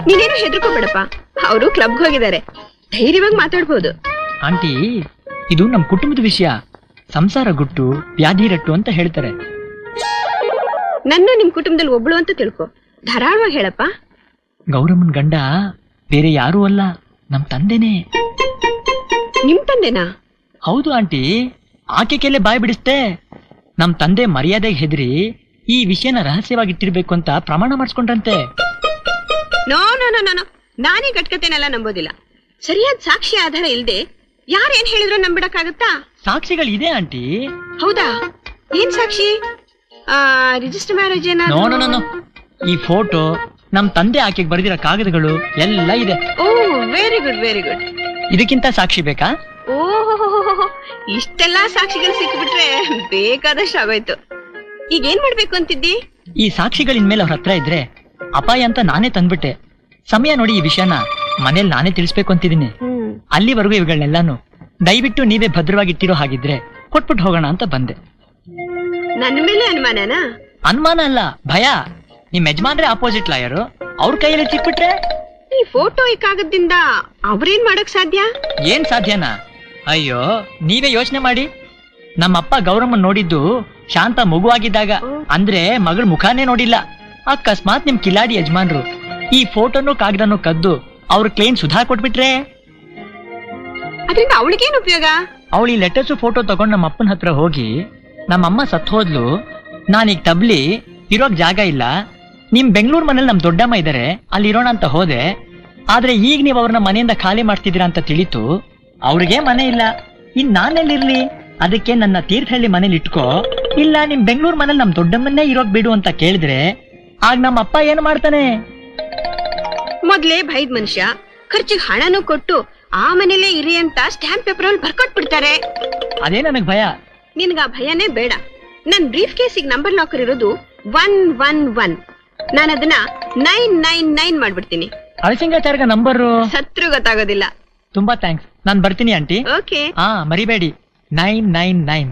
ನೀನೇನು ಹೆದರ್ಕೋಬೇಡಪ್ಪ, ಅವರು ಕ್ಲಬ್ಗೆ ಹೋಗಿದ್ದಾರೆ, ಧೈರ್ಯವಾಗಿ ಮಾತಾಡ್ಬೋದು. ಆಂಟಿ, ಇದು ನಮ್ ಕುಟುಂಬದ ವಿಷಯ, ಸಂಸಾರ ಗುಟ್ಟು ವ್ಯಾಧಿ ರಟ್ಟು ಅಂತ ಹೇಳ್ತಾರೆ. ನನ್ನ ನಿಮ್ ಕುಟುಂಬದಲ್ಲಿ ಒಬ್ಳು ಅಂತ ತಿಳ್ಕೊ, ಧಾರಾಳವಾಗಿ ಹೇಳಪ್ಪ. ಗೌರಮ್ಮನ್ ಗಂಡ ಬೇರೆ ಯಾರೂ ಅಲ್ಲ, ನಮ್ ತಂದೆನೇ. ನಿಮ್ ತಂದೆನಾ? ಹೌದು ಆಂಟಿ, ಆಕೆ ಕೆಲೆ ಬಾಯ್ ಬಿಡಿಸ್ತೆ. ನಮ್ ತಂದೆ ಮರ್ಯಾದೆಗೆ ಹೆದರಿ ಈ ವಿಷಯನ ರಹಸ್ಯವಾಗಿಟ್ಟಿರ್ಬೇಕು ಅಂತ ಪ್ರಮಾಣ ಮಾಡಿಸ್ಕೊಂಡ್ರಂತೆ. ನೋ ನೋ ನೋ ನೋ, ನಾನೇ ಕಟ್ಕತೆನೆಲ್ಲ ನಂಬೋದಿಲ್ಲ. ಸರಿಯಾದ ಸಾಕ್ಷಿ ಆಧಾರ ಇಲ್ದೆ ಯಾರೇನ್ ಹೇಳಿದ್ರು ನಂಬಿಡಕ್ಕಾಗತ್ತಾ? ಸಾಕ್ಷಿಗಳಿದೆ ಆಂಟಿ. ಹೌದಾ? ಏನ್ ಸಾಕ್ಷಿ? Register marriage no no no, ಈ ಫೋಟೋ, ನಮ್ ತಂದೆ ಆಕೆಗೆ ಬರೆದಿರೋ ಕಾಗದಗಳು ಎಲ್ಲ ಇದೆ. ಓ, ವೆರಿ ಗುಡ್ ವೆರಿ ಗುಡ್. ಇದಕ್ಕಿಂತ ಸಾಕ್ಷಿ ಬೇಕಾ? ಓಹೋ, ಇಷ್ಟೆಲ್ಲಾ ಸಾಕ್ಷಿಗಳು ಸಿಕ್ಬಿಟ್ರೆ ಬೇಕಾದಷ್ಟು ಆಗೋಯ್ತು. ಈಗ ಏನ್ ಮಾಡ್ಬೇಕು ಅಂತಿದ್ದಿ? ಈ ಸಾಕ್ಷಿಗಳಿನ್ ಮೇಲೆ ಅವ್ರ ಹತ್ರ ಇದ್ರೆ ಅಪಾಯ ಅಂತ ನಾನೇ ತಂದ್ಬಿಟ್ಟೆ. ಸಮಯ ನೋಡಿ ಈ ವಿಷಯನ ಮನೇಲಿ ನಾನೇ ತಿಳಿಸ್ಬೇಕು ಅಂತಿದ್ದೀನಿ. ಅಲ್ಲಿವರೆಗೂ ಇವುಗಳನ್ನೆಲ್ಲಾನು ದಯವಿಟ್ಟು ನೀವೇ ಭದ್ರವಾಗಿಟ್ಟಿರೋ ಹಾಗಿದ್ರೆ ಕೊಟ್ಬಿಟ್ಟು ಹೋಗೋಣ ಅಂತ ಬಂದೆ. ನನ್ನ ಮೇಲೆ ಅನುಮಾನನಾ? ಅನುಮಾನ ಅಲ್ಲ, ಭಯ. ನಿಮ್ ಯಜಮಾನ್ರೆ ಅಪೋಸಿಟ್ ಲಾಯರು, ಅವ್ರ ಕೈಯಲ್ಲಿ ಸಿಕ್ಬಿಟ್ರೆ? ಈ ಫೋಟೋ ಈ ಕಾಗದದಿಂದ ಅವ್ರೇನ್ ಮಾಡಕ್ ಸಾಧ್ಯ? ಏನ್ ಸಾಧ್ಯನಾ? ಅಯ್ಯೋ, ನೀವೇ ಯೋಚನೆ ಮಾಡಿ. ನಮ್ಮಪ್ಪ ಗೌರಮ್ಮನ್ ನೋಡಿದ್ದು ಶಾಂತ ಮಗುವಾಗಿದ್ದಾಗ, ಅಂದ್ರೆ ಮಗಳ ಮುಖಾನೇ ನೋಡಿಲ್ಲ. ಅಕಸ್ಮಾತ್ ನಿಮ್ ಕಿಲಾಡಿ ಯಜಮಾನ್ರು ಈ ಫೋಟೋನು ಕಾಗದನು ಕದ್ದು ಅವ್ರ ಕ್ಲೇಮ್ ಸುಧಾ ಕೊಟ್ಬಿಟ್ರೆ? ಅದರಿಂದ ಅವಳಿಗೇನು ಉಪಯೋಗ? ಅವಳು ಈ ಲೆಟರ್ಸ್ ಫೋಟೋ ತಗೊಂಡ್ ನಮ್ಮ ಅಪ್ಪನ ಹತ್ರ ಹೋಗಿ, ನಮ್ಮಮ್ಮ ಸತ್ ಹೋದ್ಲು, ನಾನೀಗ ತಬ್ಲಿ ಇರೋಕ್ ಜಾಗ ಇಲ್ಲ, ನಿಮ್ ಬೆಂಗಳೂರು ಮನೇಲಿ ನಮ್ ದೊಡ್ಡಮ್ಮ ಇದಾರೆ, ಅಲ್ಲಿ ಇರೋಣ ಅಂತ ಹೋದೆ. ಆದ್ರೆ ಈಗ ನೀವ್ ಅವ್ರನ್ನ ಮನೆಯಿಂದ ಖಾಲಿ ಮಾಡ್ತಿದ್ದೀರಾ ಅಂತ ತಿಳಿತು. ಅವ್ರಿಗೆ ಮನೆ ಇಲ್ಲ, ಇನ್ ನಾನೆಲ್ಲಿರ್ಲಿ? ಅದಕ್ಕೆ ನನ್ನ ತೀರ್ಥಹಳ್ಳಿ ಮನೇಲಿ ಇಟ್ಕೋ, ಇಲ್ಲ ನಿಮ್ ಬೆಂಗಳೂರು ಮನೇಲಿ ನಮ್ ದೊಡ್ಡಮ್ಮನ್ನೇ ಇರೋಕ್ ಬಿಡು ಅಂತ ಕೇಳಿದ್ರೆ ಆಗ ನಮ್ಮ ಅಪ್ಪ ಏನ್ ಮಾಡ್ತಾನೆ? ಮೊದ್ಲೇ ಭಯದ್ ಮನುಷ್ಯ, ಖರ್ಚಿಗೆ ಹಣನೂ ಕೊಟ್ಟು ಆ ಮನೇಲೆ ಇರಿ ಅಂತ ಸ್ಟ್ಯಾಂಪ್ ಪೇಪರ್ ಅಲ್ಲಿ ಬರ್ಕೊಟ್ಬಿಡ್ತಾರೆ. ಅದೇ ನನಗ್ ಭಯ. ನಿನ್ಗ ಆ ಭಯನೇ ಬೇಡ. ನನ್ ಬ್ರೀಫ್ ಕೇಸಿಗೆ ನಂಬರ್ ಲಾಕರ್ ಇರೋದು 111. ನಾನು ಅದನ್ನ 999 ಮಾಡ್ಬಿಡ್ತೀನಿ. ಹಳಸಿಂಗಾಚಾರ್ಗ ನಂಬರು ಸತ್ರು ಗೊತ್ತಾಗೋದಿಲ್ಲ. ತುಂಬಾ ಥ್ಯಾಂಕ್ಸ್, ನಾನ್ ಬರ್ತೀನಿ ಆಂಟಿ. ಓಕೆ. ಮರಿಬೇಡಿ, 999.